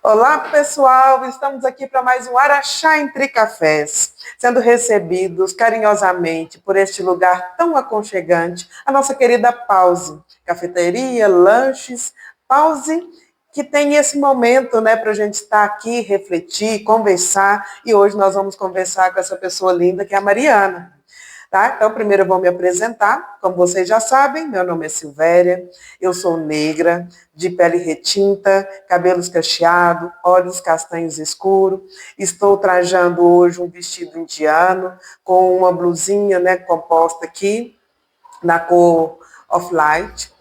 Olá, pessoal! Estamos aqui para mais um Araxá Entre Cafés, sendo recebidos carinhosamente por este lugar tão aconchegante, a nossa querida Pause, cafeteria, lanches, Pause, que tem esse momento, né, para a gente estar aqui, refletir, conversar, e hoje nós vamos conversar com essa pessoa linda que é a Mariana. Tá? Então, primeiro eu vou me apresentar. Como vocês já sabem, meu nome é Silvéria, eu sou negra, de pele retinta, cabelos cacheados, olhos castanhos escuros. Estou trajando hoje um vestido indiano com uma blusinha, né, composta aqui na cor off-light.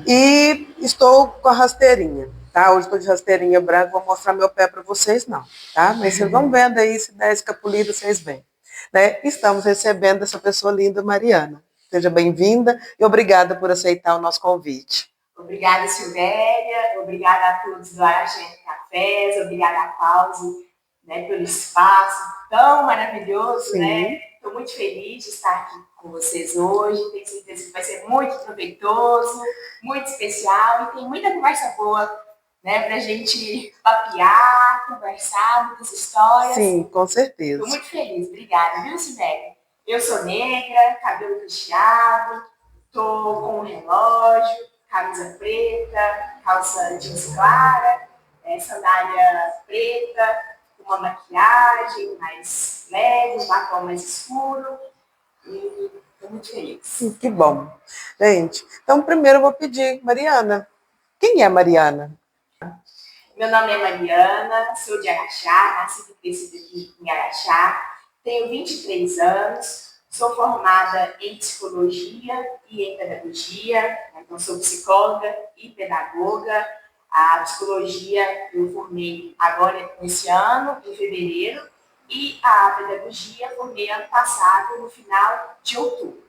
E estou com a rasteirinha. Tá? Hoje estou de rasteirinha branca, vou mostrar meu pé para vocês, não. Tá? Mas vocês vão vendo aí, se der escapulido, vocês veem. Né? Estamos recebendo essa pessoa linda, Mariana. Seja bem-vinda e obrigada por aceitar o nosso convite. Obrigada, Silvéria. Obrigada a todos do Araxá Entre Cafés. Obrigada a Pause, né, pelo espaço tão maravilhoso. Sim. Né? Estou muito feliz de estar aqui com vocês hoje. Tenho certeza que vai ser muito proveitoso, muito especial e tem muita conversa boa, né, para a gente papear, conversar, muitas histórias. Sim, com certeza. Estou muito feliz. Obrigada, viu, Silvéria? Eu sou negra, cabelo cacheado, estou com um relógio, camisa preta, calça jeans clara, sandália preta, uma maquiagem mais leve, um batom mais escuro. E estou muito feliz. Que bom. Gente, então primeiro eu vou pedir, Mariana, quem é Mariana? Meu nome é Mariana, sou de Araxá, nasci e cresci aqui em Araxá, tenho 23 anos, sou formada em psicologia e em pedagogia, então sou psicóloga e pedagoga. A psicologia eu formei agora nesse ano, em fevereiro, e a pedagogia formei ano passado, no final de outubro.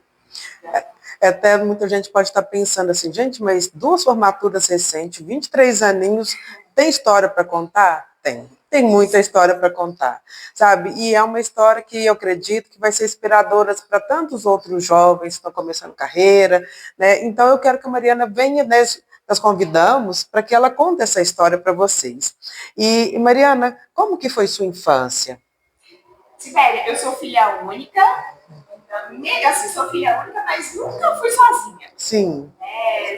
Até muita gente pode estar pensando assim, gente, mas duas formaturas recentes, 23 aninhos, tem história para contar? Tem muita história para contar, sabe? E é uma história que eu acredito que vai ser inspiradora para tantos outros jovens que estão começando carreira, né? Então eu quero que a Mariana venha, né? Nós convidamos para que ela conte essa história para vocês. E Mariana, como que foi sua infância? Sibéria, eu sou filha única, então, assim, sou filha única, mas nunca fui sozinha. Sim.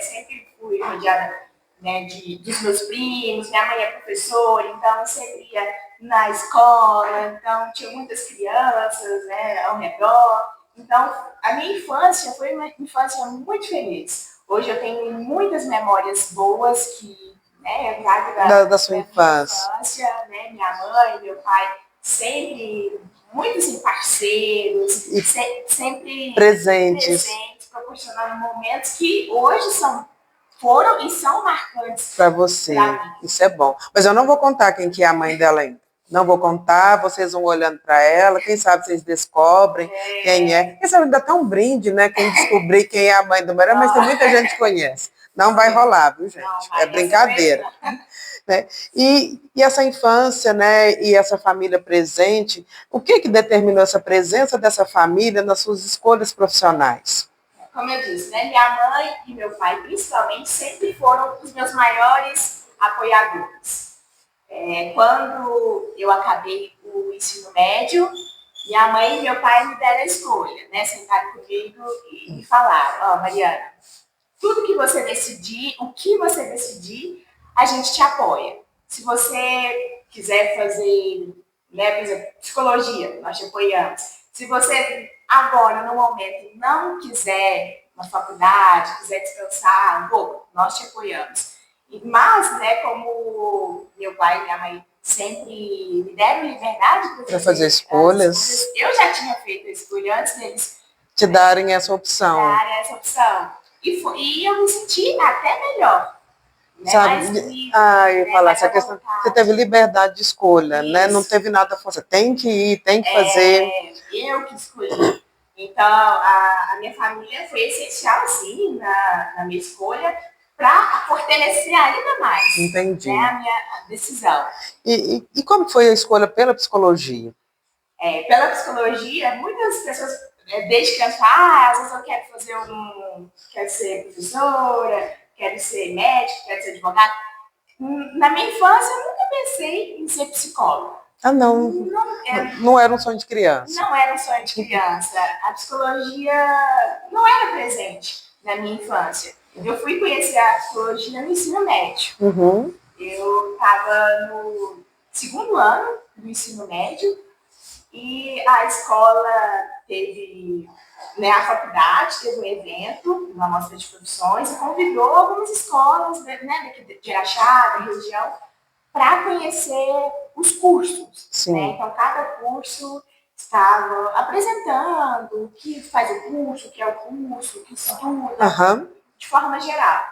Sempre fui rodeada, né, dos meus primos, minha mãe é professora, então eu sempre ia na escola, então tinha muitas crianças, né, ao redor. Então, a minha infância foi uma infância muito feliz. Hoje eu tenho muitas memórias boas que, né, eu trago Da sua infância. Né, minha mãe, meu pai, sempre muito assim, parceiros, E sempre presentes, proporcionando momentos que hoje foram e são marcantes para você. Isso é bom. Mas eu não vou contar quem que é a mãe dela ainda. Não vou contar, vocês vão olhando para ela, quem sabe vocês descobrem quem é. Quem sabe ainda tá um brinde, né? Quem descobrir quem é a mãe do Mariana, mas tem muita gente que conhece. Não vai rolar, viu, gente? É brincadeira. Né? E essa infância, né, e essa família presente, o que determinou essa presença dessa família nas suas escolhas profissionais? Como eu disse, né, minha mãe e meu pai, principalmente, sempre foram os meus maiores apoiadores. Quando eu acabei o ensino médio, minha mãe e meu pai me deram a escolha, né, sentaram comigo e me falaram, Mariana, tudo que você decidir, o que você decidir, a gente te apoia. Se você quiser fazer, né, por exemplo, psicologia, nós te apoiamos. Se você agora, no momento, não quiser uma faculdade, quiser descansar, bom, nós te apoiamos. Mas, né, como meu pai e minha mãe sempre me deram liberdade para fazer escolhas, eu já tinha feito a escolha antes deles te darem essa opção. E eu me senti até melhor. Né? Sabe? Eu ia falar, essa questão, você teve liberdade de escolha, né? Não teve nada força. Tem que ir, tem que fazer. Eu que escolhi. Então, a minha família foi essencial, sim, na minha escolha, para fortalecer ainda mais. Entendi. Né, a minha decisão. E como foi a escolha pela psicologia? Pela psicologia, muitas pessoas, desde criança, às vezes eu quero ser professora, quero ser médico, quero ser advogado. Na minha infância, eu nunca pensei em ser psicóloga. Ah, não. Não era um sonho de criança. Não era um sonho de criança. A psicologia não era presente na minha infância. Eu fui conhecer a psicologia no ensino médio. Uhum. Eu estava no segundo ano do ensino médio e a escola teve, né, a faculdade teve um evento, uma mostra de profissões, e convidou algumas escolas, né, de Araxá, da região, para conhecer os cursos. Sim. Né? Então, cada curso estava apresentando o que faz o curso, o que é o curso, o que estuda, de forma geral.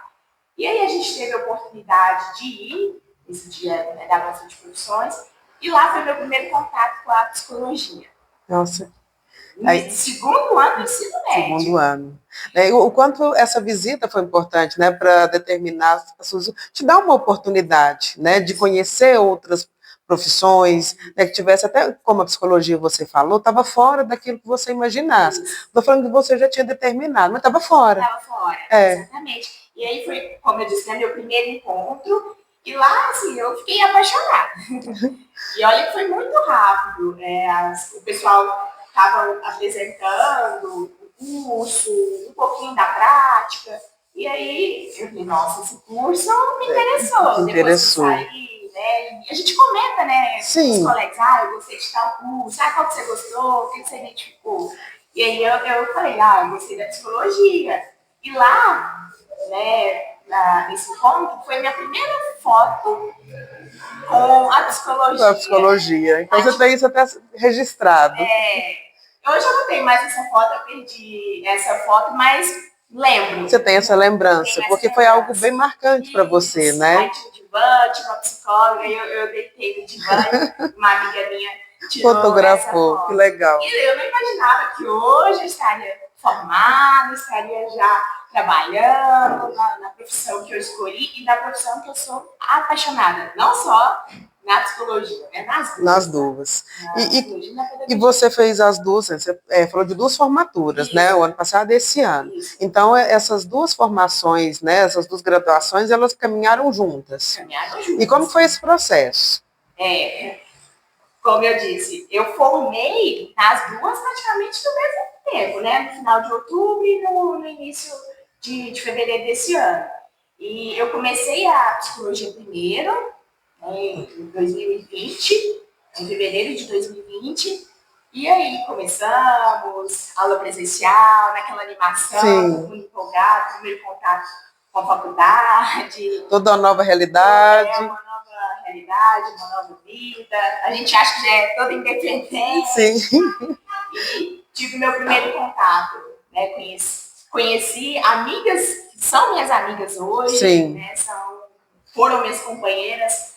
E aí a gente teve a oportunidade de ir nesse dia, né, da mostra de profissões, e lá foi meu primeiro contato com a psicologia. Nossa. Aí, segundo ano do ensino médio. Segundo ano. O quanto essa visita foi importante, né, para determinar, te dar uma oportunidade, né, de conhecer outras profissões, né, que tivesse até, como a psicologia você falou, estava fora daquilo que você imaginasse. Estou falando que você já tinha determinado, mas estava fora. Estava fora, exatamente. E aí foi, como eu disse, né, meu primeiro encontro, e lá, assim, eu fiquei apaixonada. E olha que foi muito rápido. O pessoal estava apresentando o curso, um pouquinho da prática, e aí eu falei, nossa, esse curso me interessou. Depois que eu saí, né, e a gente comenta, né, com os colegas, eu gostei de tal curso, qual que você gostou, o que você identificou? E aí eu falei, eu gostei da psicologia. E lá, né, nesse encontro, foi minha primeira foto com a psicologia. Com a psicologia. Então você tem isso até registrado. Hoje eu não tenho mais essa foto, eu perdi essa foto, mas lembro. Você tem essa lembrança, porque foi algo bem marcante para você, né? Aí tinha o divã, tinha uma psicóloga, eu deitei no divã, uma amiga minha tirou fotografou, essa foto. Que legal. E eu não imaginava que hoje eu estaria formada, estaria já trabalhando na profissão que eu escolhi e na profissão que eu sou apaixonada. Não só na psicologia, né? Nas duas. E você fez as duas, você falou de duas formaturas, né? O ano passado e esse ano. Isso. Então, essas duas formações, né? Essas duas graduações, elas caminharam juntas. Caminharam juntas. E como foi esse processo? Como eu disse, eu formei as duas praticamente no mesmo tempo, né? No final de outubro e no início de fevereiro desse ano. E eu comecei a psicologia primeiro, em 2020, em fevereiro de 2020. E aí começamos aula presencial, naquela animação, muito empolgado, primeiro contato com a faculdade. Toda uma nova realidade. Uma nova realidade, uma nova vida. A gente acha que já é toda independente. Sim. E tive meu primeiro contato, né? Conheci amigas, que são minhas amigas hoje, Sim. Né? Foram minhas companheiras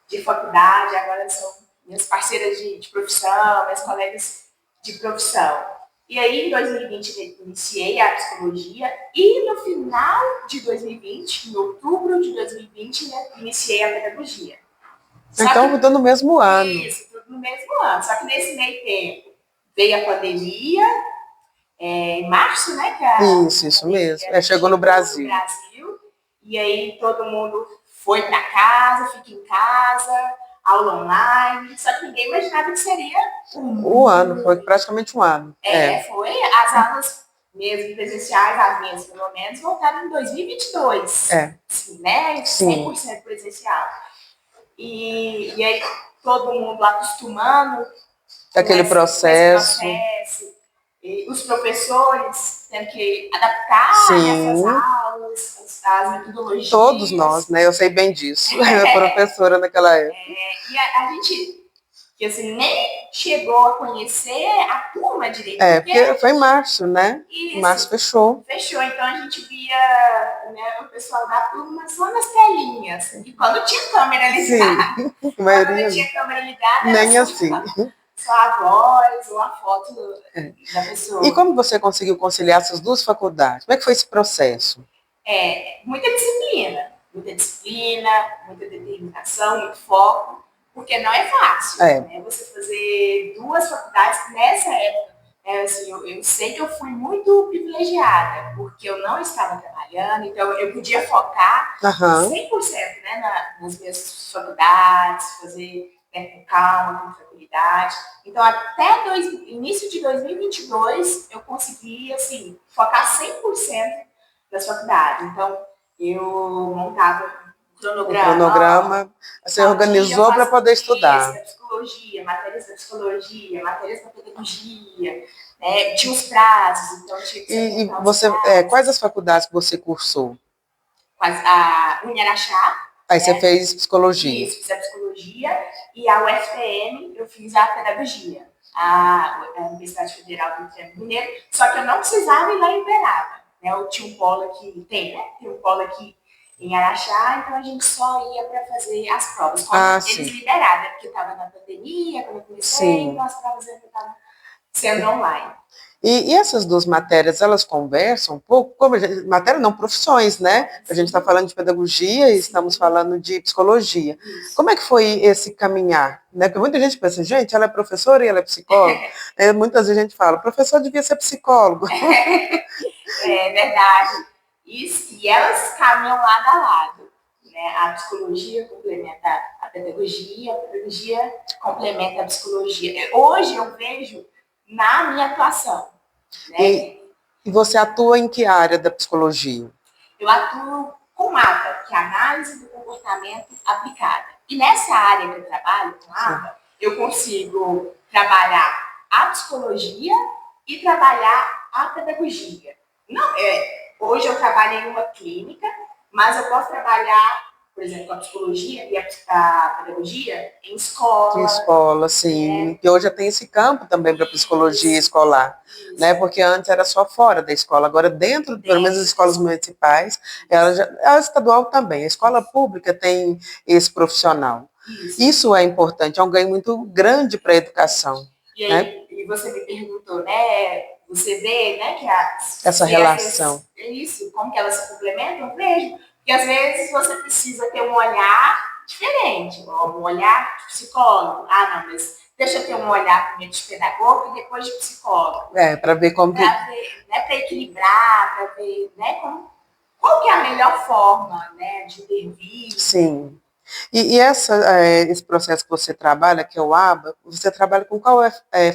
de faculdade, agora são minhas parceiras de profissão, minhas colegas de profissão. E aí, em 2020, iniciei a psicologia e no final de 2020, em outubro de 2020, iniciei a pedagogia. Então, tudo no mesmo ano. Isso, tudo no mesmo ano. Só que nesse meio tempo veio a pandemia, em março, né? Isso mesmo. Chegou no Brasil. E aí todo mundo foi para casa, fica em casa, aula online. Só que ninguém imaginava que seria um ano, foi praticamente um ano. Foi. As aulas mesmo presenciais, as minhas pelo menos, voltaram em 2022. Sim, né? 100% presencial. E aí todo mundo acostumando aquele processo. E os professores tendo que adaptar essas aulas, as metodologias. Todos nós, né? Eu sei bem disso. Eu era professora naquela época. E a gente que assim, nem chegou a conhecer a turma direito. Porque foi em março, né? Isso, março fechou. Então a gente via, né, o pessoal da turma só nas telinhas. E quando tinha câmera ligada. Sim, quando tinha câmera ligada, nem assim. Só a voz ou a foto da pessoa. E como você conseguiu conciliar essas duas faculdades? Como é que foi esse processo? Muita disciplina, muita determinação, muito foco, porque não é fácil. Né? Você fazer duas faculdades nessa época, Assim, eu sei que eu fui muito privilegiada, porque eu não estava trabalhando, então eu podia focar Aham. 100%, né, nas minhas faculdades, fazer, né, com calma, com tranquilidade. Então, até início de 2022, eu consegui, assim, focar 100% nas faculdades. Então, eu montava um O cronograma, cronograma você tal dia eu organizou para faço poder esse estudar. da psicologia, matérias da psicologia, matérias da pedagogia, né? Tinha os prazos, então tinha que se E atentar aos você, quais prazos. as faculdades que você cursou? A Unharaxá, Aí você né? fez psicologia. Isso, fiz a psicologia, e a UFPM eu fiz a pedagogia, a Universidade Federal do Triângulo Mineiro, só que eu não precisava ir lá em Uberaba, né? Eu tinha um polo aqui, tem um polo aqui em Araxá, então a gente só ia para fazer as provas, quando Ah, eles sim. liberaram, né? Porque estava na pandemia, quando eu comecei, então Sim. as provas ainda estavam sendo online. E essas duas matérias, elas conversam um pouco, como matéria não, profissões, né? A gente está Sim, falando de pedagogia e estamos sim, falando de psicologia. isso. Como é que foi esse caminhar? Né? Porque muita gente pensa, gente, ela é professora e ela é psicóloga. Muitas vezes a gente fala, professor devia ser psicólogo. É verdade. E elas caminham lado a lado. Né? A psicologia complementa a pedagogia complementa a psicologia. Hoje eu vejo na minha atuação. Né? E, e você atua em que área da psicologia? Eu atuo com ABA, que é a análise do comportamento aplicada. E nessa área que eu trabalho, com Sim. ABA, eu consigo trabalhar a psicologia e trabalhar a pedagogia. Não, hoje eu trabalho em uma clínica, mas eu posso trabalhar, por exemplo, a psicologia e a pedagogia em De escola, escola, sim. né? Que hoje já tem esse campo também para psicologia Isso, escolar, né? isso. Porque antes era só fora da escola, agora dentro, pelo menos as Dentro da escolas escola. municipais, a estadual também, a escola pública tem esse profissional. Isso. Isso é importante, é um ganho muito grande para a educação, E né? aí, e você me perguntou, né? Você vê, né, que Essa se relação. essas, é isso, como que elas se complementam, eu vejo. Porque às vezes você precisa ter um olhar diferente, um olhar de psicólogo. Ah, não, mas deixa eu ter um olhar primeiro de pedagogo e depois de psicólogo. Para ver como que. Para ver, né, para equilibrar, para ver, né, qual que é a melhor forma, né, de intervir. Sim. E esse processo que você trabalha, que é o ABA, você trabalha com qual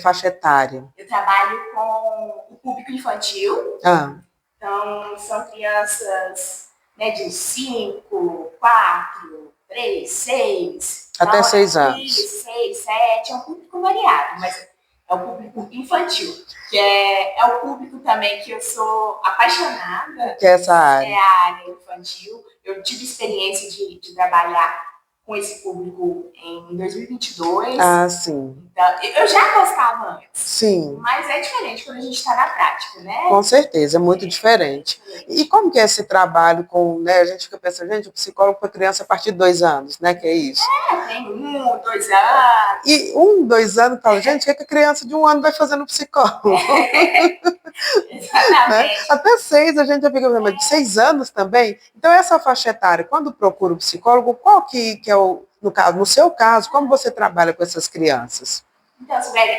faixa etária? Eu trabalho com o público infantil. Ah, Então, são crianças, né, de 5, 4, 3, 6. até Então, 6 anos. isso, 6, 7, é um público variado, mas é o público infantil, que é o público também que eu sou apaixonada, Que é essa é área. a área infantil. Eu tive experiência de trabalhar com esse público em 2022. Ah, sim. Então, eu já gostava antes, Sim, mas é diferente quando a gente está na prática, com né? certeza, é muito É diferente. E diferente. como que é esse trabalho com, né, a gente fica pensando, gente, o psicólogo para criança a partir de 2 anos, né, que é isso. Tem 1, 2 anos. E 2 anos, fala, gente, o que, é que a criança de 1 ano vai fazer no psicólogo? Né? Exatamente. Até 6 a gente já fica, mas de 6 anos também. Então, essa faixa etária, quando procura o psicólogo, qual que é no caso, no seu caso, como você trabalha com essas crianças? Então, Sibeli,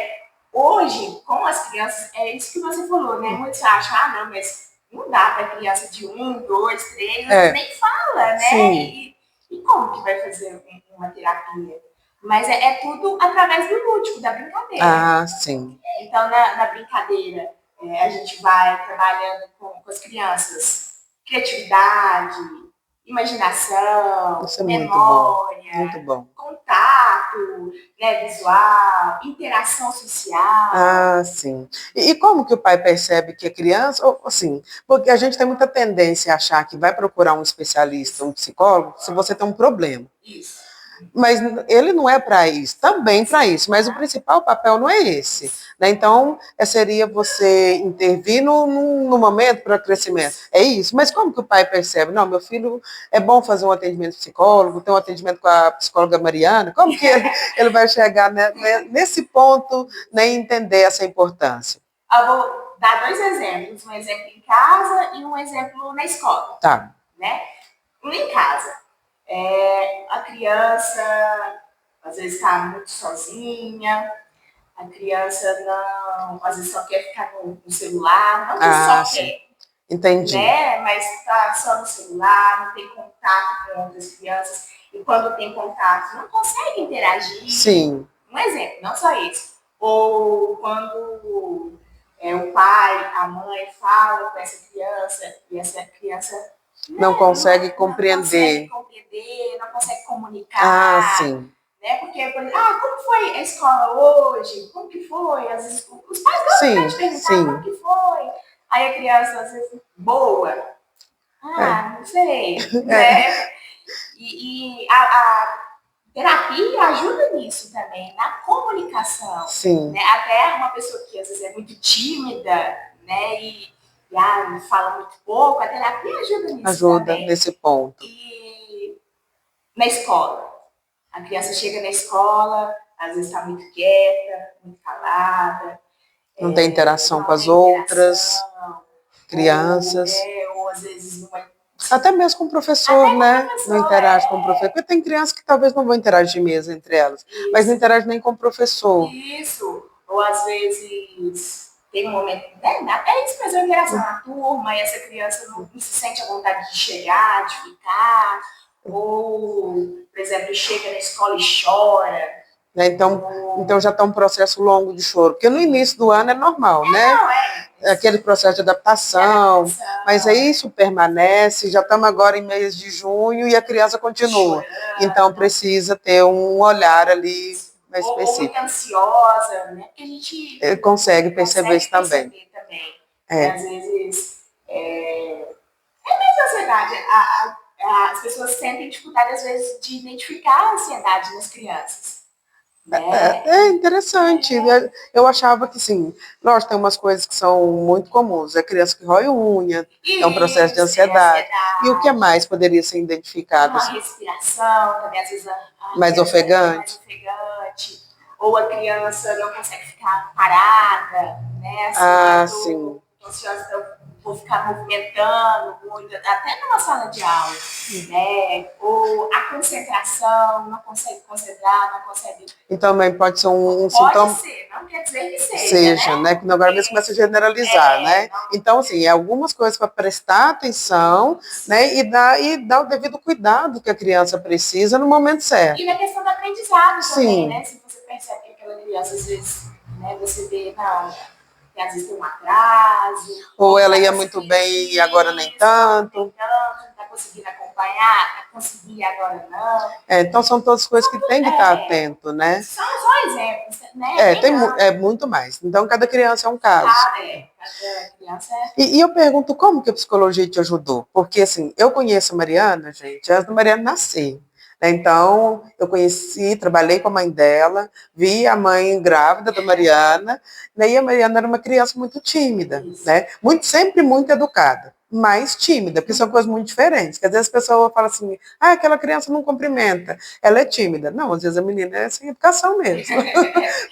hoje, com as crianças, é isso que você falou, né? Muitos acham, ah, não, mas não dá para criança de 1, 2, 3, às vezes É, nem fala, né? sim. E como que vai fazer uma terapia? Mas é tudo através do lúdico, da brincadeira. Ah, sim. Então, na brincadeira, a gente vai trabalhando com as crianças criatividade, imaginação, Isso é muito bom. Muito memória, bom. contato, né, visual, interação social. Ah, sim. E como que o pai percebe que a criança, ou, assim, porque a gente tem muita tendência a achar que vai procurar um especialista, um psicólogo, se você tem um problema. Isso. Mas ele não é para isso, também para isso, mas o Tá? principal papel não é esse. Né? Então, seria você intervir no momento para crescimento. Isso. É isso. Mas como que o pai percebe? Não, meu filho é bom fazer um atendimento psicólogo, ter um atendimento com a psicóloga Mariana. Como que ele vai chegar nesse ponto, né, e entender essa importância? Eu vou dar dois exemplos, um exemplo em casa e um exemplo na escola, Tá. né? Um em casa. A criança às vezes está muito sozinha, a criança às vezes só quer ficar no celular, não que só sim. quer, Entendi. né? Mas está só no celular, não tem contato com outras crianças, e quando tem contato, não consegue interagir. Sim. Um exemplo, não só isso. Ou quando o pai, a mãe fala com essa criança, e essa criança não consegue compreender. Não consegue comunicar. Sim. Né? Porque, por exemplo, como foi a escola hoje? Como que foi? Às vezes, os pais gostam de perguntar como que foi. Aí a criança, às vezes, boa. Não sei. Né? E a terapia ajuda nisso também, na comunicação. Sim. Né? Até uma pessoa que às vezes é muito tímida, né? E fala muito pouco, a terapia ajuda nisso. Ajuda também. Nesse ponto. E na escola. A criança chega na escola, às vezes está muito quieta, muito calada. Não tem interação com as outras crianças. Ou às vezes não é. Até mesmo com o professor, né? Não interage com o professor. Porque tem crianças que talvez não vão interagir mesmo entre elas. Isso. Mas não interage nem com o professor. Isso. Ou às vezes tem um momento, né? Até isso, mas a interação na turma, e essa criança não se sente à vontade de chegar, de ficar. Ou, por exemplo, chega na escola e chora. Então já está um processo longo de choro. Porque no início do ano é normal, né? Aquele processo de adaptação. Mas aí isso permanece. Já estamos agora em mês de junho e a criança continua. Chorando. Então precisa ter um olhar ali mais específico. Ou muito ansiosa, né? Porque a gente consegue perceber isso também. Às vezes é mesmo ansiedade. As pessoas sentem dificuldade, às vezes, de identificar a ansiedade nas crianças. Né? É interessante. Eu achava que, sim, lógico, tem umas coisas que são muito comuns. É criança que rói unha, é um processo de ansiedade. E o que mais poderia ser identificado? Uma respiração, também, às vezes, mais ofegante. Ou a criança não consegue ficar parada, né? Sim. Ansiosa, então vou ficar movimentando muito, até numa sala de aula, né? Ou a concentração, não consegue concentrar, não consegue... Então, também pode ser um sintoma... Pode ser, não quer dizer que seja, né? Que agora mesmo começa a generalizar, né? Não... Então, assim, algumas coisas para prestar atenção, né? E dar o devido cuidado que a criança precisa no momento certo. E na questão do aprendizado também, né? Se você percebe que aquela criança, às vezes, né, você vê, que às vezes tem um atraso. Ou ela ia muito bem e agora nem tanto. Não está conseguindo acompanhar, está conseguindo agora não. Então são todas coisas que tem que estar atento, né? São só exemplos, né? Tem muito mais. Então cada criança é um caso. Cada criança é... E eu pergunto como que a psicologia te ajudou? Porque assim, eu conheço a Mariana, gente, antes da Mariana nascer. Então, eu conheci, trabalhei com a mãe dela, vi a mãe grávida da Mariana, né, e a Mariana era uma criança muito tímida, né, sempre muito educada, mas tímida, porque são coisas muito diferentes. Porque às vezes a pessoa fala assim, aquela criança não cumprimenta, ela é tímida. Não, às vezes a menina é sem educação mesmo.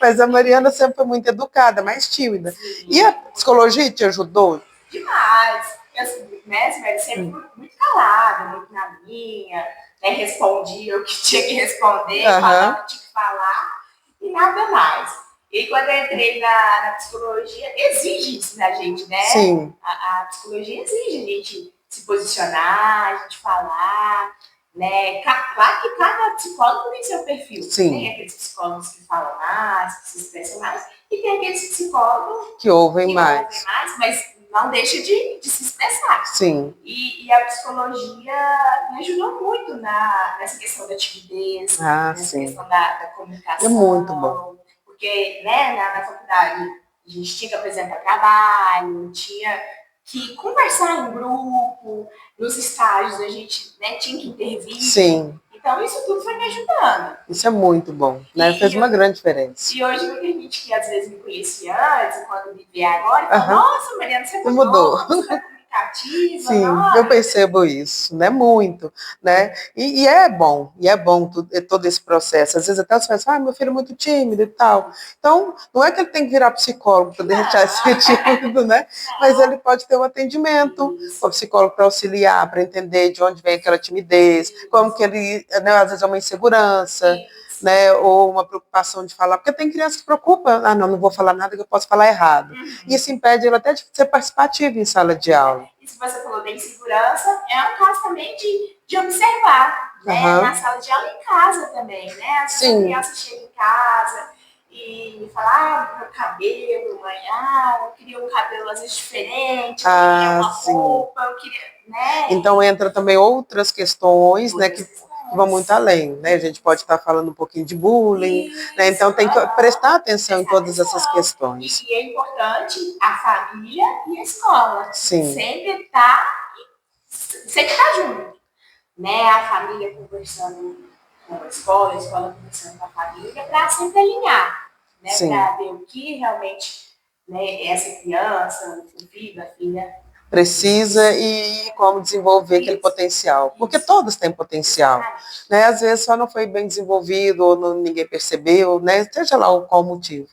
Mas a Mariana sempre foi muito educada, mais tímida. Sim. E a psicologia te ajudou? Demais. Eu sempre muito calada, muito na minha, né, respondia o que tinha que responder, falava o que tinha que falar e nada mais. E quando eu entrei na psicologia, exige isso da gente, né? Sim. A psicologia exige a gente se posicionar, a gente falar, né? Claro que cada psicólogo tem seu perfil. Sim. Tem aqueles psicólogos que falam mais, que se expressam mais, e tem aqueles psicólogos que ouvem mais, mas não deixa de se expressar. Sim. E a psicologia me ajudou muito nessa questão da timidez, nessa questão da comunicação. É muito bom. Porque, né, na faculdade a gente tinha que apresentar trabalho, tinha que conversar em grupo, nos estágios a gente, né, tinha que intervir. Sim. Então isso tudo foi me ajudando. Isso é muito bom, né? Fez uma grande diferença. E hoje muita gente que às vezes me conhecia antes, quando me vê agora, fala, nossa, Mariana, você mudou. Sim, eu percebo isso, né? Muito, né? E é bom todo esse processo. Às vezes até você pensa, meu filho é muito tímido e tal. Então, não é que ele tem que virar psicólogo para deixar de ser tímido, né? Mas ele pode ter um atendimento com o psicólogo para auxiliar, para entender de onde vem aquela timidez, como que ele, né, às vezes é uma insegurança, né? Ou uma preocupação de falar, porque tem criança que se preocupa, não vou falar nada que eu posso falar errado. Isso impede ela até de ser participativa em sala de aula. E se você falou da insegurança, é um caso também de observar, né? Na sala de aula e em casa também, né? Às vezes a criança chega em casa e fala, meu cabelo, mãe, eu queria um cabelo às vezes diferente, eu queria uma roupa, eu queria, né? Então entra também outras questões, né, que vão muito além, né? A gente pode estar falando um pouquinho de bullying, né? Então tem que prestar atenção em todas essas questões. E é importante a família e a escola. Sim. Sempre tá junto, né? A família conversando com a escola conversando com a família, para sempre alinhar, né? Para ver o que realmente, né, essa criança, o filho, a filha precisa e como desenvolver aquele potencial. Porque todos têm potencial. Né? Às vezes só não foi bem desenvolvido ou ninguém percebeu, né? Seja lá qual o motivo.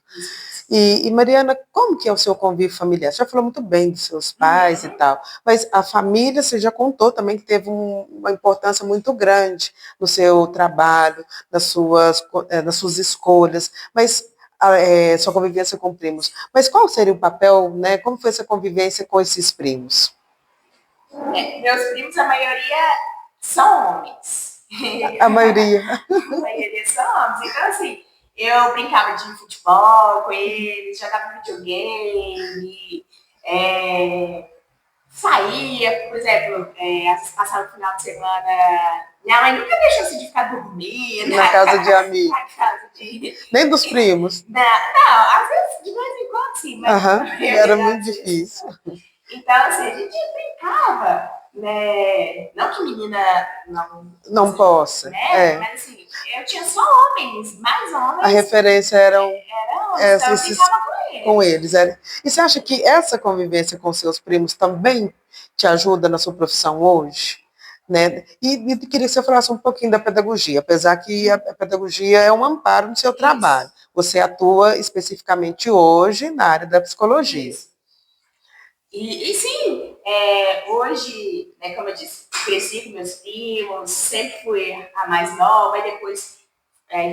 E Mariana, como que é o seu convívio familiar? Você já falou muito bem dos seus pais e tal, mas a família, você já contou também que teve uma importância muito grande no seu trabalho, nas suas escolhas, mas sua convivência com primos. Mas qual seria o papel, né? Como foi essa convivência com esses primos? Meus primos, a maioria são homens. A maioria. A maioria são homens. Então, assim, eu brincava de futebol com eles, jogava videogame, saía, por exemplo, às vezes passava o final de semana. Minha mãe nunca deixou assim de ficar dormindo. Na casa de amigos. Na casa de... Nem dos primos. Não, às vezes de vez em quando sim, mas era muito difícil. Então, assim, a gente brincava, né? Não que menina não possa. Né? Mas assim, eu tinha só homens, mais homens. A referência eram homens, então eu brincava com eles. E você acha que essa convivência com seus primos também te ajuda na sua profissão hoje? Né? E queria que você falasse um pouquinho da pedagogia, apesar que a pedagogia é um amparo no seu trabalho. Você atua especificamente hoje na área da psicologia. Isso. E sim, hoje, né, como eu disse, cresci com meus primos, sempre fui a mais nova, e depois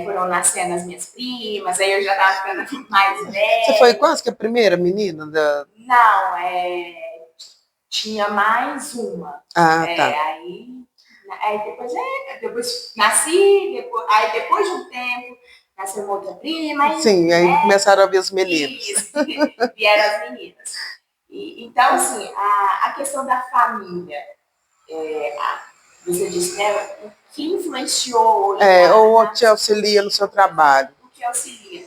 foram nascendo as minhas primas, aí eu já estava ficando mais velha. Você foi quase que a primeira menina? Não, tinha mais uma. Tá. Aí depois nasci, aí depois de um tempo nasceu uma outra prima. Sim, aí começaram a vir os meninos. Isso, vieram as meninas. Então, assim, a questão da família, você disse, né, o que influenciou... ou te auxilia no seu trabalho. O que auxilia.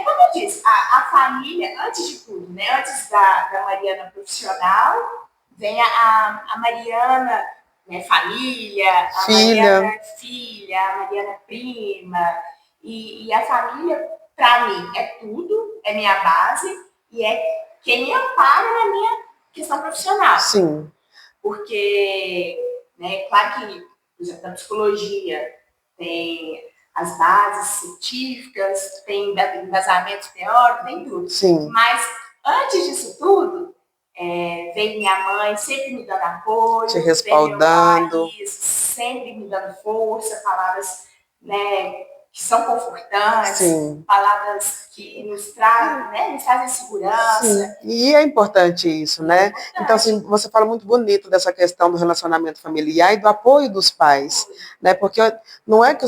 Como eu disse, a família, antes de tudo, né, antes da Mariana profissional, vem a Mariana, né, família, a Mariana filha, a Mariana prima, e a família, para mim, é tudo, é minha base, e é quem me ampara na minha questão profissional. Sim. Porque, né, claro que, por exemplo, na psicologia tem as bases científicas, tem embasamento teórico, tem tudo. Sim. Mas, antes disso tudo, vem minha mãe sempre me dando apoio, te respaldando, vem meu pai, sempre me dando força, palavras, né, que são confortantes, sim, palavras que nos trazem segurança. Sim. E é importante isso, né? Então, assim, você fala muito bonito dessa questão do relacionamento familiar e do apoio dos pais, né? Porque não é que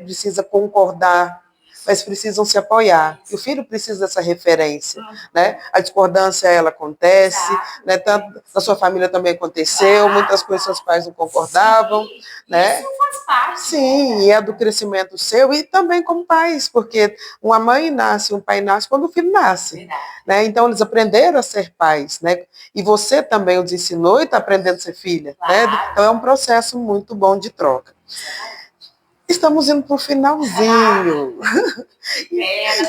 precisa concordar, mas precisam se apoiar. E o filho precisa dessa referência, né? A discordância, ela acontece, né? Tanto na sua família também aconteceu, muitas coisas seus pais não concordavam, sim, né? Isso faz parte. Sim, né? E é do crescimento seu e também como pais, porque uma mãe nasce, um pai nasce quando o filho nasce, né? Então eles aprenderam a ser pais, né? E você também os ensinou e está aprendendo a ser filha, né? Então é um processo muito bom de troca. Estamos indo para o finalzinho.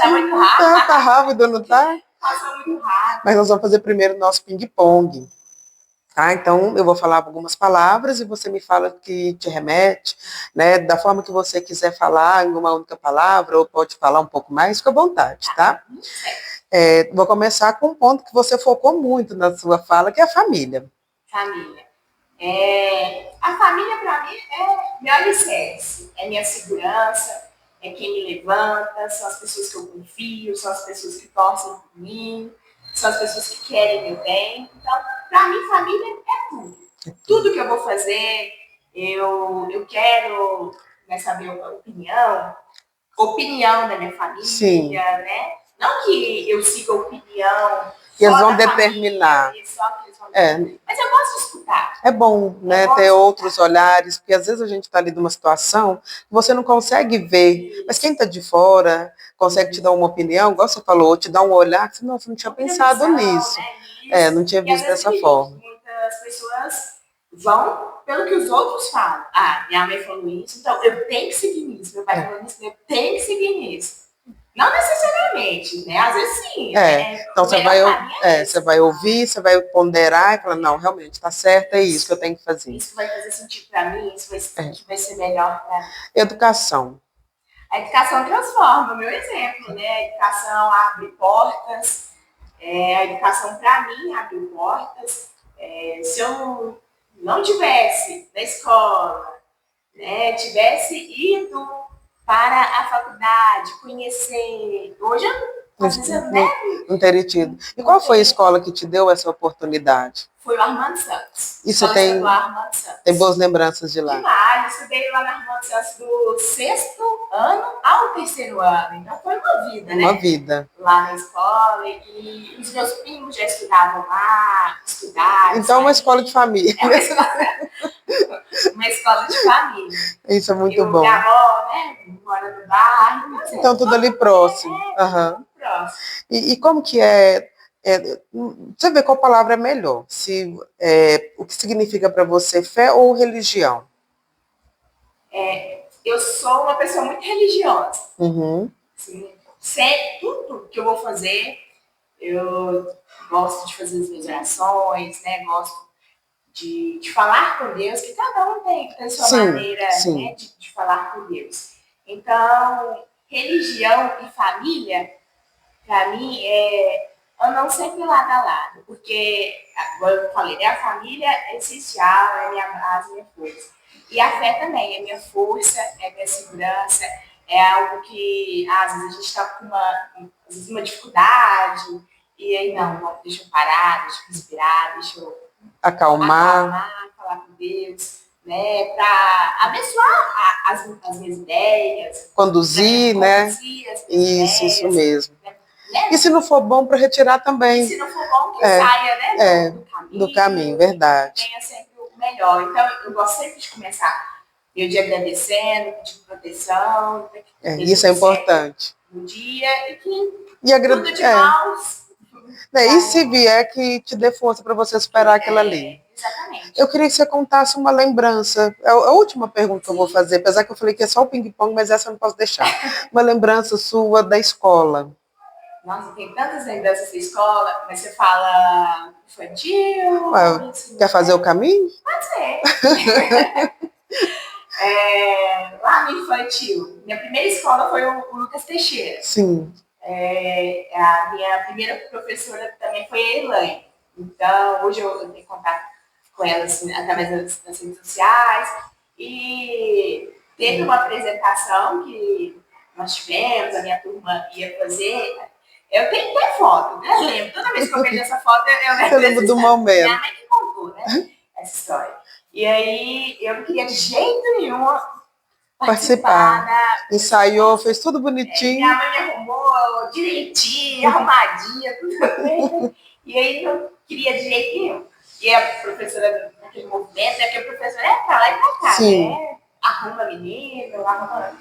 Tá muito rápido. Tá rápido, não tá? Passou muito rápido. Mas nós vamos fazer primeiro o nosso ping-pong. Tá? Então, eu vou falar algumas palavras e você me fala o que te remete, né? Da forma que você quiser falar em uma única palavra, ou pode falar um pouco mais, fica à vontade, tá? Vou começar com um ponto que você focou muito na sua fala, que é a família. Família. A família, para mim, é meu alicerce, é minha segurança, é quem me levanta, são as pessoas que eu confio, são as pessoas que torcem por mim, são as pessoas que querem meu bem. Então, para mim, família é tudo. Tudo que eu vou fazer, eu quero, né, saber a opinião da minha família, Sim. né? Não que eu siga a opinião E eles só vão da determinar. família, só que eles vão determinar. Mas eu gosto de escutar. É bom, né, bom ter escutar. outros olhares, porque às vezes a gente está ali numa situação que você não consegue ver, mas quem está de fora consegue te dar uma opinião, igual você falou, te dar um olhar, que você não tinha pensado nisso. Né? Não tinha E às visto vezes dessa forma. muitas pessoas vão pelo que os outros falam. Ah, minha mãe falou isso, então eu tenho que seguir nisso. Meu pai falou isso, eu tenho que seguir nisso. Não necessariamente, né? Às vezes sim. Então você vai ouvir, você vai ponderar e falar, não, realmente, está certo, é isso que eu tenho que fazer. Isso vai fazer sentido para mim, isso vai ser melhor para mim. Educação. A educação transforma, meu exemplo, né? A educação abre portas, a educação para mim abriu portas. Se eu não tivesse na escola, né, tivesse ido para a faculdade, conhecer. Hoje não teria tido. E qual foi a escola que te deu essa oportunidade? Foi o Armando Santos. E você tem boas lembranças de lá? Demais. Eu estudei lá no Armando Santos do 6º ano ao 3º ano. Então foi uma vida, né? Uma vida. Lá na escola. E os meus primos já estudavam lá, estudaram. Então uma escola de família. Uma escola de família. Isso é muito bom. Minha avó, né, mora no bairro. Então tudo ali próximo. Próximo. E como que você vê qual palavra é melhor? O que significa para você fé ou religião? Eu sou uma pessoa muito religiosa. Uhum. Assim, tudo que eu vou fazer, eu gosto de fazer as minhas orações, né? Gosto de falar com Deus, que cada um tem sua maneira, né, de falar com Deus. Então, religião e família, para mim, andam sempre lado a lado, porque, agora eu falei, né, a família é essencial, é minha base, minha força. E a fé também é minha força, é minha segurança, é algo que, às vezes, a gente está com uma dificuldade, e aí, não, deixa eu parar, deixa eu respirar, deixa eu acalmar, falar com Deus, né, para abençoar as minhas ideias. Conduzir, né? Isso mesmo. Né? E se não for bom, para retirar também. E se não for bom, que saia, né, do caminho. Do caminho, verdade. Tenha sempre o melhor. Então, eu gosto sempre de começar meu dia agradecendo, pedindo proteção. Isso é importante. No dia e que tudo de maus. E se vier, que te dê força para você superar aquilo ali. Exatamente. Eu queria que você contasse uma lembrança. É a última pergunta que eu vou fazer, apesar que eu falei que é só o ping-pong, mas essa eu não posso deixar. Uma lembrança sua da escola. Nossa, tem tantas lembranças da escola, mas você fala infantil? Quer fazer o caminho? Pode ser. Lá no infantil, minha primeira escola foi o Lucas Teixeira. Sim. A minha primeira professora também foi a Elaine. Então, hoje eu tenho contato com ela assim, através das redes sociais. E teve uma apresentação que nós tivemos, a minha turma ia fazer. Eu tenho até foto, né? Eu lembro. Toda vez que eu vejo essa foto, eu lembro do momento. Minha mãe que contou, né? Essa história. E aí, eu não queria de jeito nenhum participar. Ensaiou, fez tudo bonitinho. Minha mãe me arrumou direitinho, arrumadinha, tudo bem. E aí, não queria de jeito nenhum. E a professora, naquele movimento, né? Porque a professora é pra lá e pra cá, né? Arruma menino, arruma...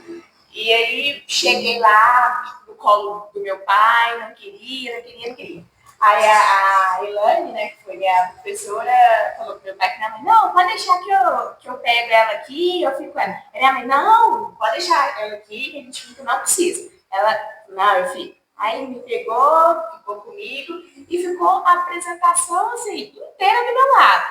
E aí, cheguei lá, no colo do meu pai, não queria. Aí a Elaine, né, que foi minha professora, falou pro meu pai que minha mãe, não, pode deixar que eu pego ela aqui, eu fico com ela. Aí minha mãe, não, pode deixar ela aqui, que a gente fica, não precisa. Ela, não, eu fico. Aí me pegou, ficou comigo, e ficou a apresentação, assim, inteira do meu lado.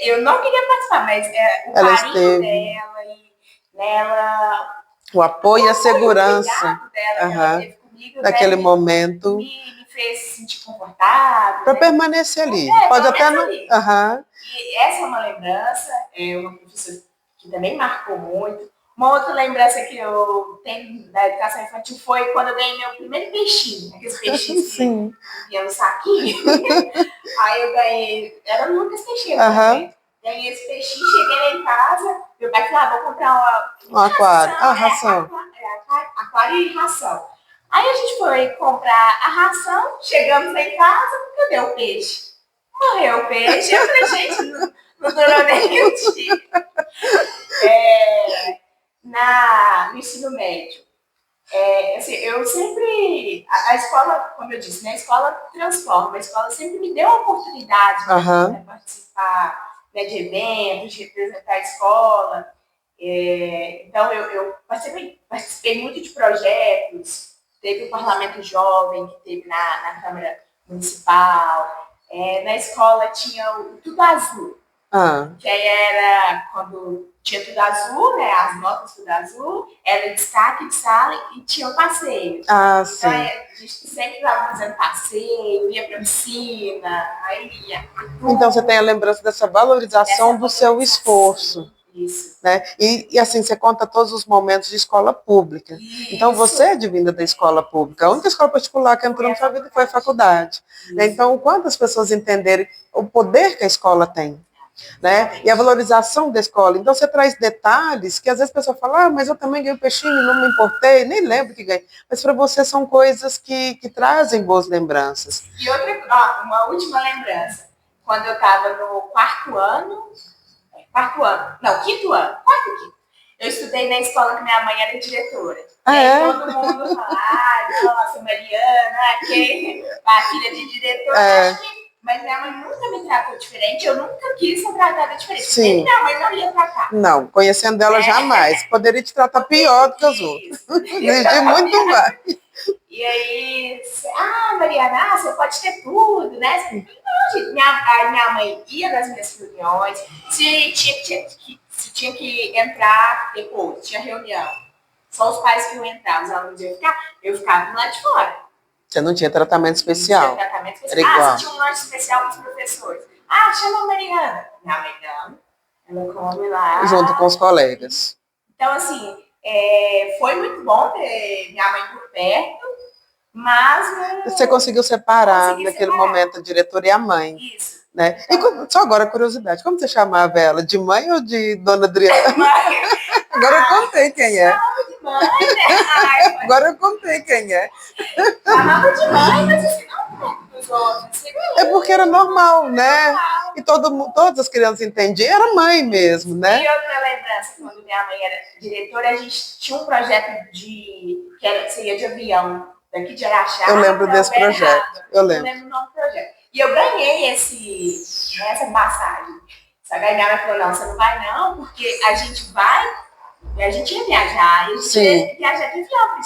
Eu não queria participar, mas o carinho dela, e nela... O apoio e a segurança dela, comigo, naquele momento. Me fez se sentir confortável. Para permanecer ali. Pode até não. E essa é uma lembrança, é uma professora que também marcou muito. Uma outra lembrança que eu tenho da educação infantil foi quando eu ganhei meu primeiro peixinho, aqueles peixinhos que Sim. vinha no saquinho. Aí eu ganhei, era o Lucas Teixeira Aham. também. Ganhei esse peixinho, cheguei lá em casa, meu pai falou, vou comprar Um uma aquário. ração, Ah, ração. aquário e ração. Aí a gente foi comprar a ração, chegamos lá em casa, cadê o peixe? Morreu o peixe. Eu falei, gente, não durou nem um dia. No ensino médio, assim, eu sempre. A escola, como eu disse, né, a escola transforma, a escola sempre me deu a oportunidade de, Aham. né, participar, né, de eventos, de representar a escola. Então, eu participei muito de projetos, teve o Parlamento Jovem, que teve na Câmara Municipal. Na escola tinha o Tudo Azul, Ah, que aí era quando tinha tudo azul, né? As notas tudo azul, era destaque de sala e tinha o passeio. ah, Então sim. a gente sempre estava fazendo passeio, ia para a piscina, aí ia para Então você tem a lembrança dessa valorização dessa do seu valorização. esforço, Isso. né? E assim, você conta todos os momentos de escola pública. Então você é Isso. advinda da escola pública. A única escola particular que entrou Foi na a sua vida foi a faculdade. faculdade, né? Isso. Então, quantas pessoas entenderem o poder que a escola tem, né? E a Exatamente. valorização da escola. Então você traz detalhes que às vezes a pessoa fala, ah, mas eu também ganhei peixinho, não me importei, nem lembro que ganhei. Mas para você são coisas que trazem boas lembranças. E outra, uma última lembrança. Quando eu estava no quarto ano, não, quinto ano, quarto e quinto. Eu estudei na escola que minha mãe era diretora. E Ah, aí é? todo mundo fala, nossa, Mariana, a filha de diretor, É, mas minha mãe nunca me tratou diferente, eu nunca quis ser tratada diferente. Nem sim. minha mãe não ia tratar. Não, conhecendo ela jamais. Poderia te tratar pior do que os outros. Isso. De muito mais. E aí, Mariana, você pode ter tudo, né? Não, gente, a minha mãe ia nas minhas reuniões, se tinha que entrar depois, tinha reunião. Só os pais que iam entrar, os alunos iam ficar, eu ficava do lado de fora. Você não tinha tratamento Não tinha especial. tratamento Era especial. Você igual. tinha um lanche especial para os professores. Chama a Mariana. Minha mãe não, ela come Junto com lá. os colegas. Então, assim, foi muito bom ter minha mãe por perto, mas Você não conseguiu separar consegui naquele separar. momento a diretora e a mãe. Isso. Né? E Então, só agora a curiosidade, como você chamava ela? De mãe ou de dona Adriana? mãe, Agora eu contei quem é. chamava de mãe, né? Ai, mãe, Agora eu contei quem é. chamava de mãe, mas assim, não perto dos outros. Assim, É porque era normal, né? normal. E todas as crianças entendiam, era mãe mesmo, né? E outra lembrança, quando minha mãe era diretora, a gente tinha um projeto seria de avião, daqui de Araxá Eu lembro para desse projeto. Uberlândia. Eu Não lembro. lembro o nome do projeto. E eu ganhei essa passagem. Só que a minha mãe falou, não, você não vai não, porque a gente ia viajar, e a gente ia viajar de avião.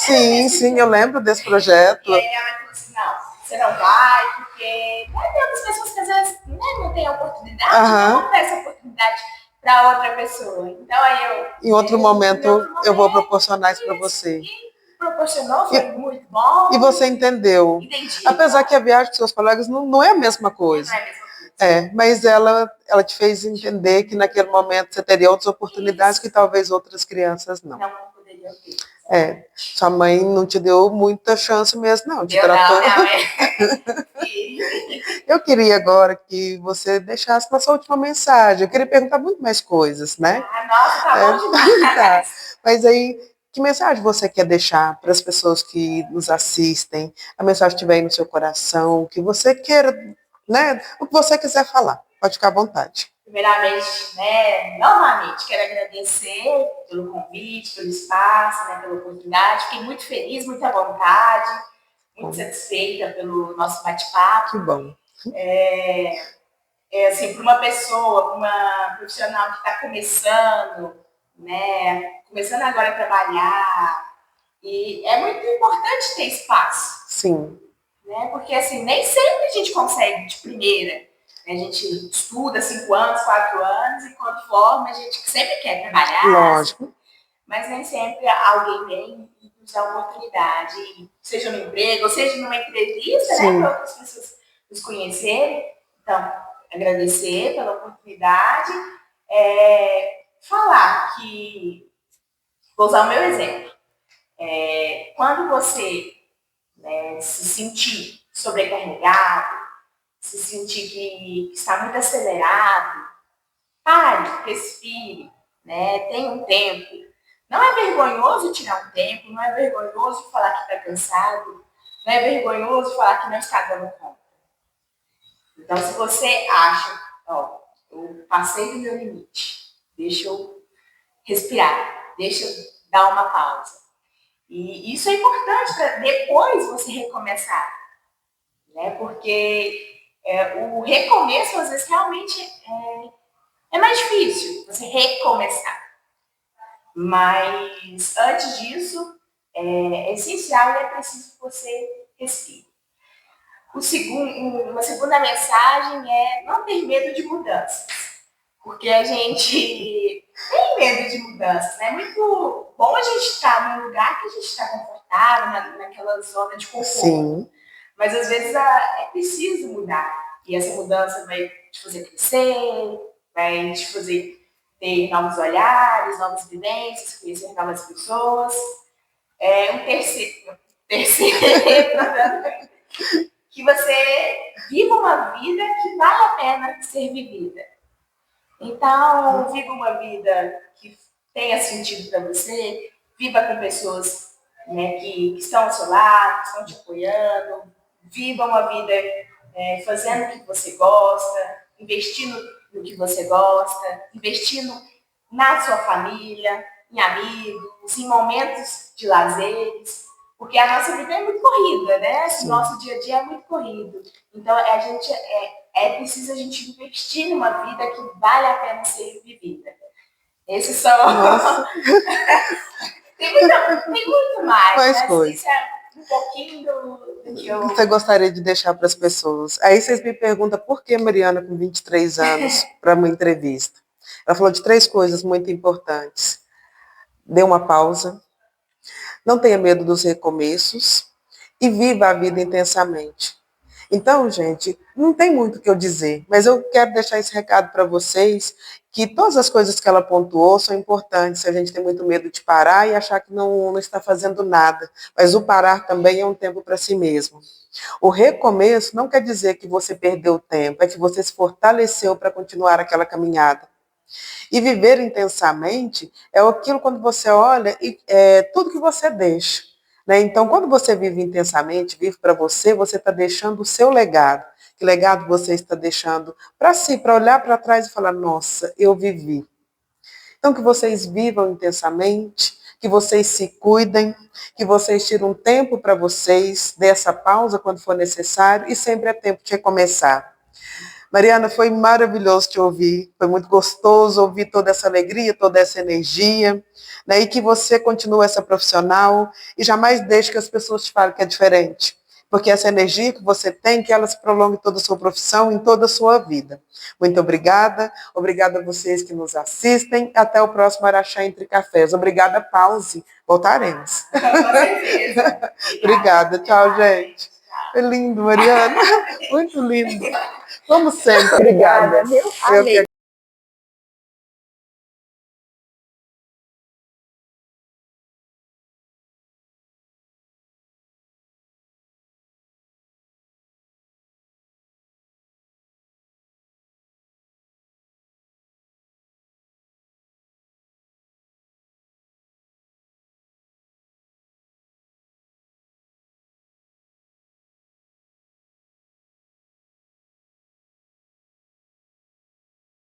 Sim, eu lembro desse projeto. E aí minha mãe falou assim, não, você não vai, porque tem outras pessoas que às vezes não têm oportunidade, não vão dar essa oportunidade para outra pessoa. Então aí Em outro momento, eu vou proporcionar isso para isso, você. E proporcionou, foi muito bom. E você entendeu. Entendi. Apesar que a viagem com seus colegas não é a mesma coisa. Não é a mesma coisa. Mas ela te fez entender que naquele momento você teria outras oportunidades que talvez outras crianças não. Não poderiam ter. Sua mãe não te deu muita chance mesmo, não. Te Deu tratou. não, minha mãe. Eu queria agora que você deixasse nossa última mensagem. Eu queria perguntar muito mais coisas, né? Nossa, tá bom demais. Tá. Mas aí, que mensagem você quer deixar para as pessoas que nos assistem? A mensagem que estiver aí no seu coração, o que você queira, né? O que você quiser falar. Pode ficar à vontade. Primeiramente, né, novamente, quero agradecer pelo convite, pelo espaço, né, pela oportunidade. Fiquei muito feliz, muita vontade, muito satisfeita pelo nosso bate-papo. Que bom. Assim, para uma pessoa, para uma profissional que está começando, né, começando agora a trabalhar, e é muito importante ter espaço. Sim. Né, porque, assim, nem sempre a gente consegue de primeira. A gente estuda 5 anos, 4 anos, e quando forma, a gente sempre quer trabalhar. Lógico. Mas nem sempre alguém vem e nos dá uma oportunidade, seja no emprego, ou seja numa entrevista, né, para outras pessoas nos conhecerem. Então, agradecer pela oportunidade, falar que Vou usar o meu exemplo. Quando você se sentir sobrecarregado, se sentir que está muito acelerado, pare, respire, tenha um tempo. Não é vergonhoso tirar um tempo, não é vergonhoso falar que está cansado, não é vergonhoso falar que não está dando conta. Então, se você acha, eu passei do meu limite, deixa eu respirar, deixa eu dar uma pausa. E isso é importante para depois você recomeçar, Porque o recomeço, às vezes, realmente é mais difícil, você recomeçar. Mas, antes disso, é essencial e é preciso que você respire. Uma segunda mensagem é não ter medo de mudanças. Porque a gente tem medo de mudanças, né? É muito bom a gente estar num lugar que a gente está confortável, naquela zona de conforto. Sim. Mas às vezes é preciso mudar. E essa mudança vai te fazer crescer, vai te fazer ter novos olhares, novas vivências, conhecer novas pessoas. Um terceiro que você viva uma vida que vale a pena ser vivida. Então, viva uma vida que tenha sentido para você, viva com pessoas que estão ao seu lado, que estão te apoiando, viva uma vida fazendo o que você gosta, investindo no que você gosta, investindo na sua família, em amigos, em momentos de lazeres, porque a nossa vida é muito corrida, né? O nosso dia a dia é muito corrido. Então, é preciso a gente investir numa vida que vale a pena ser vivida. Esses são... tem muito mais, mas isso é um pouquinho do que eu... Você gostaria de deixar para as pessoas? Aí vocês me perguntam por que Mariana, com 23 anos, para uma entrevista? Ela falou de 3 coisas muito importantes. Dê uma pausa, não tenha medo dos recomeços e viva a vida intensamente. Então, gente, não tem muito o que eu dizer, mas eu quero deixar esse recado para vocês, que todas as coisas que ela pontuou são importantes. A gente tem muito medo de parar e achar que não está fazendo nada, mas o parar também é um tempo para si mesmo. O recomeço não quer dizer que você perdeu tempo, é que você se fortaleceu para continuar aquela caminhada. E viver intensamente é aquilo quando você olha e tudo que você deixa. Então, quando você vive intensamente, vive para você está deixando o seu legado. Que legado você está deixando para si, para olhar para trás e falar, nossa, eu vivi. Então, que vocês vivam intensamente, que vocês se cuidem, que vocês tirem um tempo para vocês, dê essa pausa quando for necessário e sempre é tempo de recomeçar. Mariana, foi maravilhoso te ouvir, foi muito gostoso ouvir toda essa alegria, toda essa energia, e que você continue essa profissional e jamais deixe que as pessoas te falem que é diferente, porque essa energia que você tem, que ela se prolongue em toda a sua profissão, em toda a sua vida. Muito obrigada a vocês que nos assistem, até o próximo Araxá Entre Cafés. Obrigada, Pause, voltaremos. Com certeza. Obrigada, tchau, gente. Foi lindo, Mariana, muito lindo. Como sempre. Obrigada, viu? Eu que